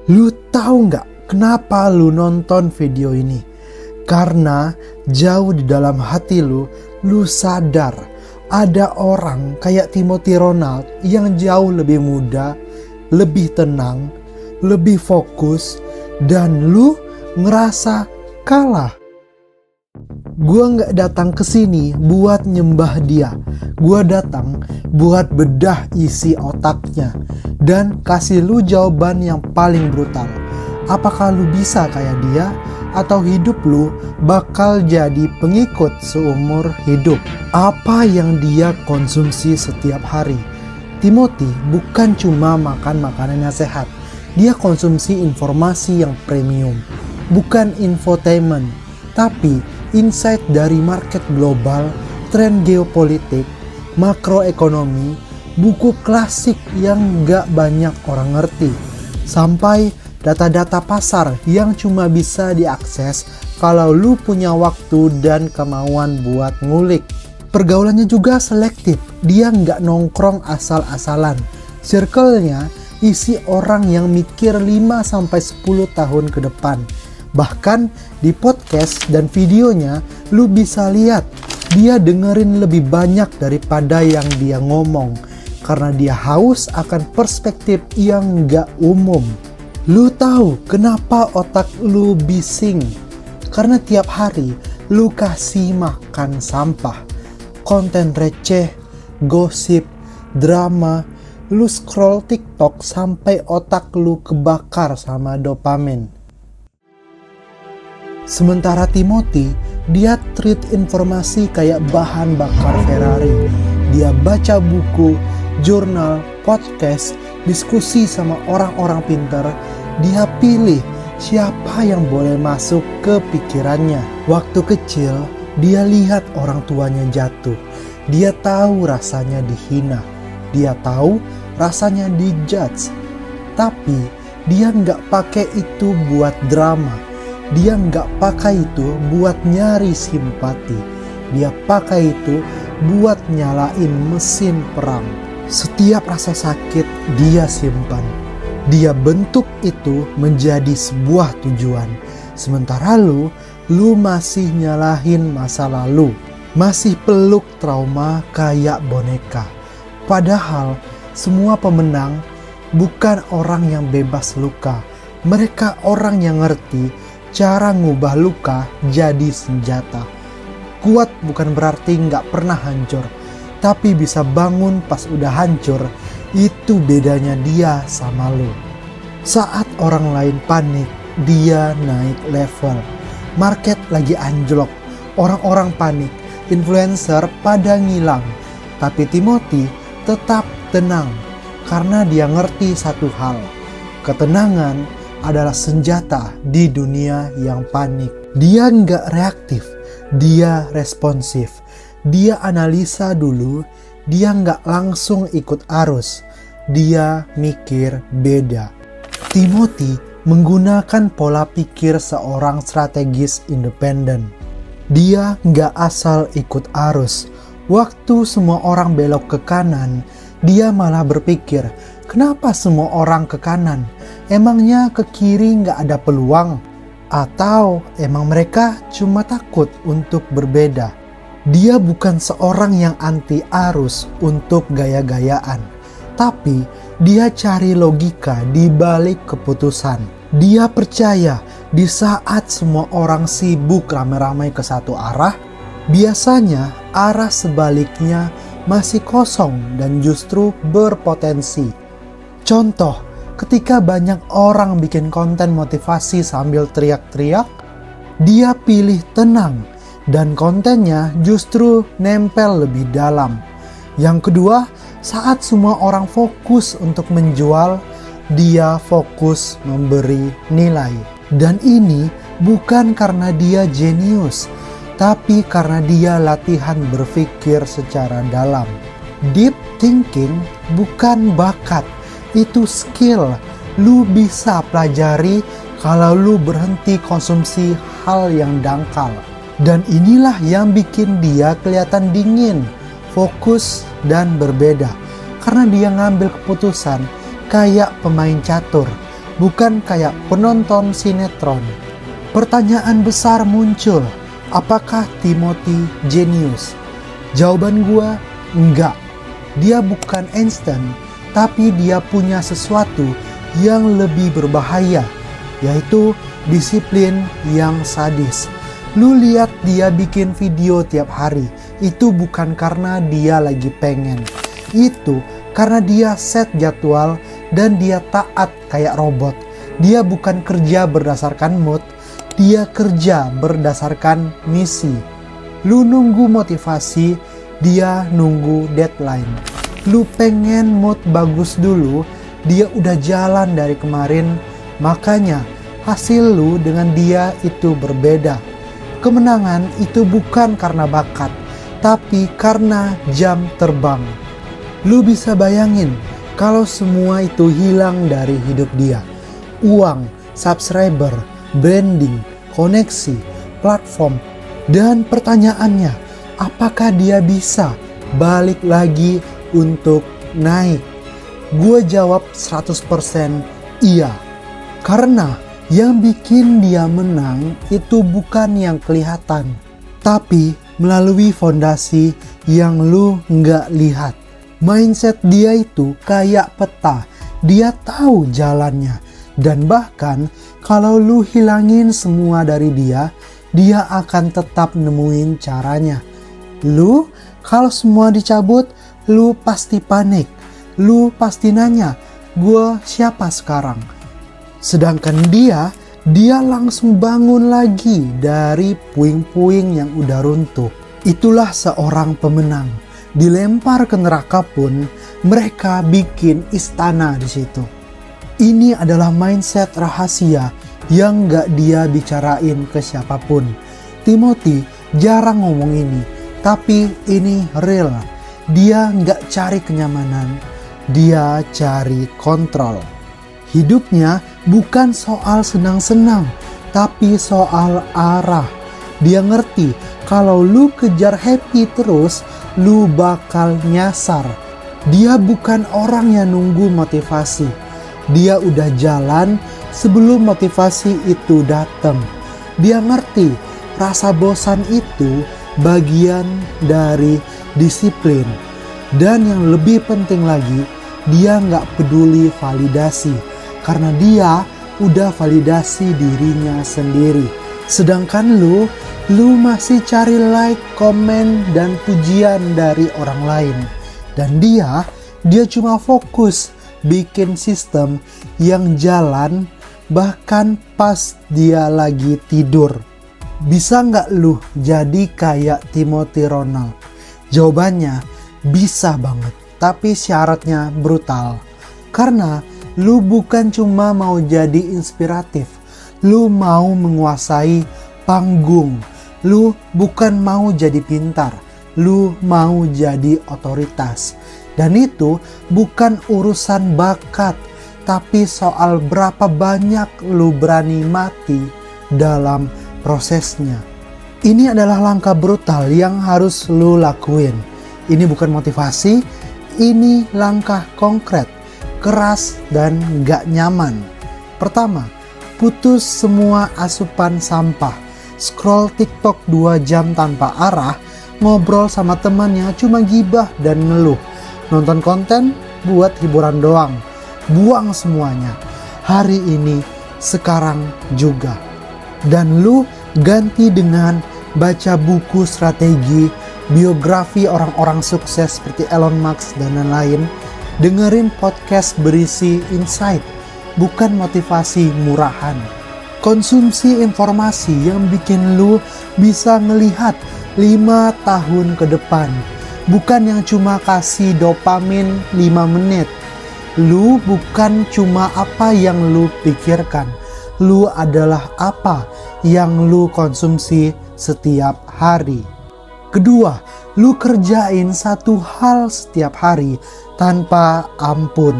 Lu tahu nggak kenapa lu nonton video ini? Karena jauh di dalam hati lu sadar ada orang kayak Timothy Ronald yang jauh lebih muda, lebih tenang, lebih fokus, dan lu ngerasa kalah. Gua nggak datang ke sini buat nyembah dia. Gua datang buat bedah isi otaknya dan kasih lu jawaban yang paling brutal. Apakah lu bisa kayak dia? Atau hidup lu bakal jadi pengikut seumur hidup? Apa yang dia konsumsi setiap hari? Timothy bukan cuma makan makanan yang sehat. Dia konsumsi informasi yang premium. Bukan infotainment, tapi insight dari market global, tren geopolitik, makroekonomi, buku klasik yang gak banyak orang ngerti, sampai data-data pasar yang cuma bisa diakses kalau lu punya waktu dan kemauan buat ngulik. Pergaulannya juga selektif, dia nggak nongkrong asal-asalan. Circle-nya isi orang yang mikir 5-10 tahun ke depan. Bahkan di podcast dan videonya lu bisa lihat dia dengerin lebih banyak daripada yang dia ngomong. Karena dia haus akan perspektif yang nggak umum. Lu tahu kenapa otak lu bising? Karena tiap hari lu kasih makan sampah. Konten receh, gosip, drama. Lu scroll TikTok sampai otak lu kebakar sama dopamin. Sementara Timothy, dia treat informasi kayak bahan bakar Ferrari. Dia baca buku, jurnal, podcast, diskusi sama orang-orang pintar. Dia pilih siapa yang boleh masuk ke pikirannya. Waktu kecil, dia lihat orang tuanya jatuh. Dia tahu rasanya dihina. Dia tahu rasanya dijudge. Tapi dia nggak pakai itu buat drama. Dia nggak pakai itu buat nyari simpati. Dia pakai itu buat nyalain mesin perang. Setiap rasa sakit dia simpan. Dia bentuk itu menjadi sebuah tujuan. Sementara lu masih nyalahin masa lalu. Masih peluk trauma kayak boneka. Padahal semua pemenang bukan orang yang bebas luka. Mereka orang yang ngerti cara ngubah luka jadi senjata. Kuat bukan berarti nggak pernah hancur. Tapi bisa bangun pas udah hancur. Itu bedanya dia sama lu. Saat orang lain panik, dia naik level. Market lagi anjlok, orang-orang panik, influencer pada ngilang. Tapi Timothy tetap tenang karena dia ngerti satu hal. Ketenangan adalah senjata di dunia yang panik. Dia nggak reaktif, dia responsif. Dia analisa dulu, dia nggak langsung ikut arus. Dia mikir beda. Timothy menggunakan pola pikir seorang strategis independen. Dia nggak asal ikut arus. Waktu semua orang belok ke kanan, dia malah berpikir, kenapa semua orang ke kanan? Emangnya ke kiri nggak ada peluang? Atau emang mereka cuma takut untuk berbeda? Dia bukan seorang yang anti arus untuk gaya-gayaan. Tapi dia cari logika di balik keputusan. Dia percaya di saat semua orang sibuk ramai-ramai ke satu arah, biasanya arah sebaliknya masih kosong dan justru berpotensi. Contoh, ketika banyak orang bikin konten motivasi sambil teriak-teriak, dia pilih tenang dan kontennya justru nempel lebih dalam. Yang kedua, saat semua orang fokus untuk menjual, dia fokus memberi nilai. Dan ini bukan karena dia jenius, tapi karena dia latihan berpikir secara dalam. Deep thinking bukan bakat, itu skill. Lu bisa pelajari kalau lu berhenti konsumsi hal yang dangkal. Dan inilah yang bikin dia kelihatan dingin, fokus, dan berbeda. Karena dia ngambil keputusan kayak pemain catur. bukan kayak penonton sinetron. Pertanyaan besar muncul, apakah Timothy jenius? Jawaban gua, enggak. Dia bukan Einstein, tapi dia punya sesuatu yang lebih berbahaya, yaitu disiplin yang sadis. Lu lihat dia bikin video tiap hari, itu bukan karena dia lagi pengen. Itu karena dia set jadwal dan dia taat kayak robot. Dia bukan kerja berdasarkan mood, dia kerja berdasarkan misi. Lu nunggu motivasi, dia nunggu deadline. Lu pengen mood bagus dulu, dia udah jalan dari kemarin. Makanya hasil lu dengan dia itu berbeda. Kemenangan itu bukan karena bakat, tapi karena jam terbang. Lu bisa bayangin kalau semua itu hilang dari hidup dia. Uang, subscriber, branding, koneksi, platform, dan pertanyaannya, apakah dia bisa balik lagi untuk naik? Gue jawab 100% iya. Karena yang bikin dia menang itu bukan yang kelihatan, tapi melalui fondasi yang lu nggak lihat. Mindset dia itu kayak peta, dia tahu jalannya. Dan bahkan kalau lu hilangin semua dari dia, dia akan tetap nemuin caranya. Lu kalau semua dicabut, lu pasti panik. Lu pasti nanya, gue siapa sekarang? Sedangkan dia langsung bangun lagi dari puing-puing yang udah runtuh. Itulah seorang pemenang. Dilempar ke neraka pun mereka bikin istana di situ. Ini adalah mindset rahasia yang gak dia bicarain ke siapapun. Timothy jarang ngomong ini, tapi ini real. Dia gak cari kenyamanan, dia cari kontrol. Hidupnya bukan soal senang-senang, tapi soal arah. Dia ngerti kalau lu kejar happy terus, lu bakal nyasar. Dia bukan orang yang nunggu motivasi. Dia udah jalan sebelum motivasi itu datang. Dia ngerti rasa bosan itu bagian dari disiplin. Dan yang lebih penting lagi, dia nggak peduli validasi. Karena dia udah validasi dirinya sendiri. Sedangkan lu masih cari like, komen, dan pujian dari orang lain. Dan dia cuma fokus bikin sistem yang jalan bahkan pas dia lagi tidur. Bisa nggak lu jadi kayak Timothy Ronald? Jawabannya bisa banget, tapi syaratnya brutal. Karena lu bukan cuma mau jadi inspiratif, lu mau menguasai panggung. Lu bukan mau jadi pintar, lu mau jadi otoritas. Dan itu bukan urusan bakat, tapi soal berapa banyak lu berani mati dalam prosesnya. Ini adalah langkah brutal yang harus lu lakuin. Ini bukan motivasi, ini langkah konkret, keras dan gak nyaman. Pertama, putus semua asupan sampah. Scroll TikTok 2 jam tanpa arah, ngobrol sama temannya cuma gibah dan ngeluh. Nonton konten buat hiburan doang. Buang semuanya. Hari ini, sekarang juga. Dan lu ganti dengan baca buku strategi, biografi orang-orang sukses seperti Elon Musk dan lain-lain. Dengerin podcast berisi insight, bukan motivasi murahan. Konsumsi informasi yang bikin lu bisa ngelihat 5 tahun ke depan. Bukan yang cuma kasih dopamin 5 menit. Lu bukan cuma apa yang lu pikirkan. Lu adalah apa yang lu konsumsi setiap hari. Kedua, lu kerjain satu hal setiap hari tanpa ampun.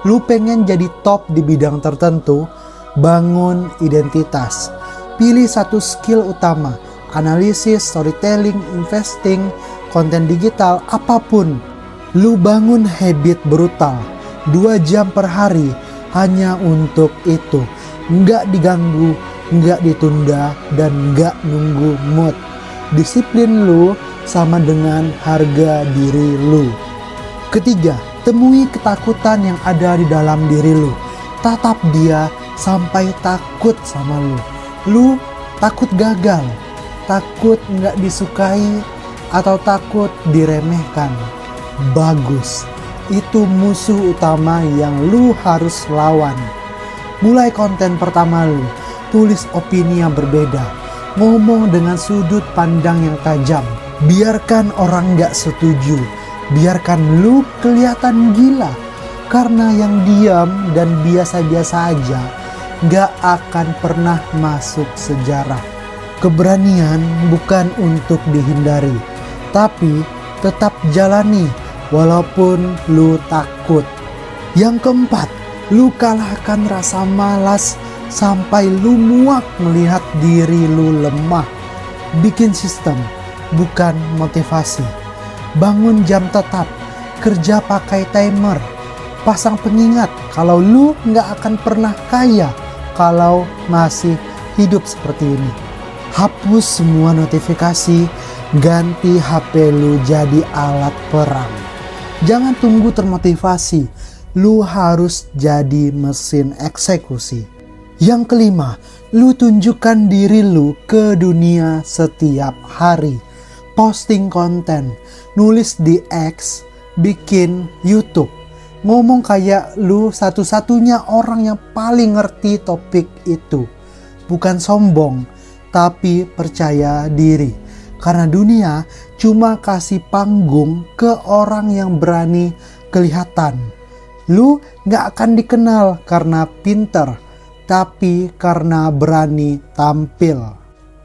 Lu pengen jadi top di bidang tertentu, bangun identitas. Pilih satu skill utama, analisis, storytelling, investing, konten digital, apapun. Lu bangun habit brutal, 2 jam per hari, hanya untuk itu. Nggak diganggu, nggak ditunda, dan nggak nunggu mood. Disiplin lu sama dengan harga diri lu. Ketiga, temui ketakutan yang ada di dalam diri lu. Tatap dia sampai takut sama lu. Lu takut gagal, takut nggak disukai, atau takut diremehkan. Bagus, itu musuh utama yang lu harus lawan. Mulai konten pertama lu, tulis opini yang berbeda, ngomong dengan sudut pandang yang tajam. Biarkan orang nggak setuju, biarkan lu kelihatan gila. Karena yang diam dan biasa-biasa aja nggak akan pernah masuk sejarah. Keberanian bukan untuk dihindari, tapi tetap jalani walaupun lu takut. Yang keempat, lu kalahkan rasa malas sampai lu muak melihat diri lu lemah. Bikin sistem, bukan motivasi. Bangun jam tetap, kerja pakai timer, pasang pengingat kalau lu nggak akan pernah kaya kalau masih hidup seperti ini. Hapus semua notifikasi, ganti HP lu jadi alat perang. Jangan tunggu termotivasi, lu harus jadi mesin eksekusi. Yang kelima, lu tunjukkan diri lu ke dunia setiap hari. Posting konten, nulis di X, bikin YouTube. Ngomong kayak lu satu-satunya orang yang paling ngerti topik itu. Bukan sombong, tapi percaya diri. Karena dunia cuma kasih panggung ke orang yang berani kelihatan. Lu gak akan dikenal karena pinter, tapi karena berani tampil.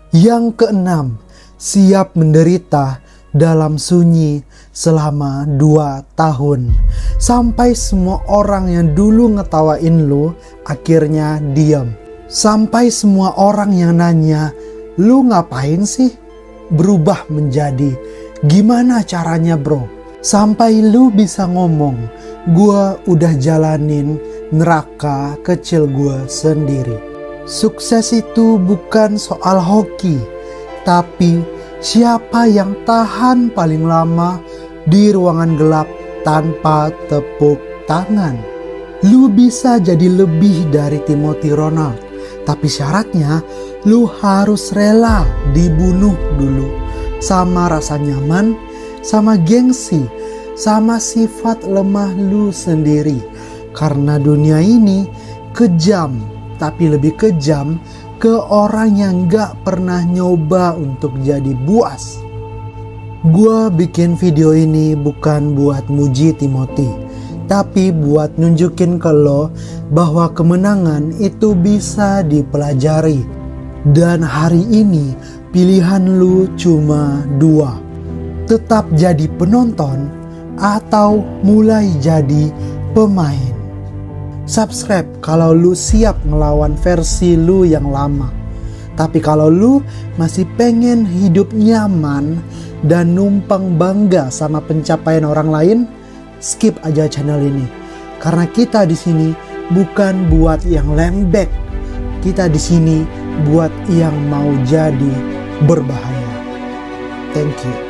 Yang keenam, siap menderita dalam sunyi selama 2 tahun. Sampai semua orang yang dulu ngetawain lu akhirnya diam. Sampai semua orang yang nanya, lu ngapain sih? Berubah menjadi, gimana caranya bro? Sampai lu bisa ngomong, gua udah jalanin neraka kecil gua sendiri. Sukses itu bukan soal hoki, tapi siapa yang tahan paling lama di ruangan gelap tanpa tepuk tangan. Lu bisa jadi lebih dari Timothy Ronald, tapi syaratnya lu harus rela dibunuh dulu sama rasa nyaman, sama gengsi, sama sifat lemah lu sendiri. Karena dunia ini kejam, tapi lebih kejam ke orang yang gak pernah nyoba untuk jadi buas. Gua bikin video ini bukan buat muji Timothy, tapi buat nunjukin ke lo bahwa kemenangan itu bisa dipelajari. Dan hari ini pilihan lu cuma 2. Tetap jadi penonton atau mulai jadi pemain. Subscribe kalau lu siap ngelawan versi lu yang lama. Tapi kalau lu masih pengen hidup nyaman dan numpang bangga sama pencapaian orang lain, skip aja channel ini. Karena kita di sini bukan buat yang lembek. Kita di sini buat yang mau jadi berbahaya. Thank you.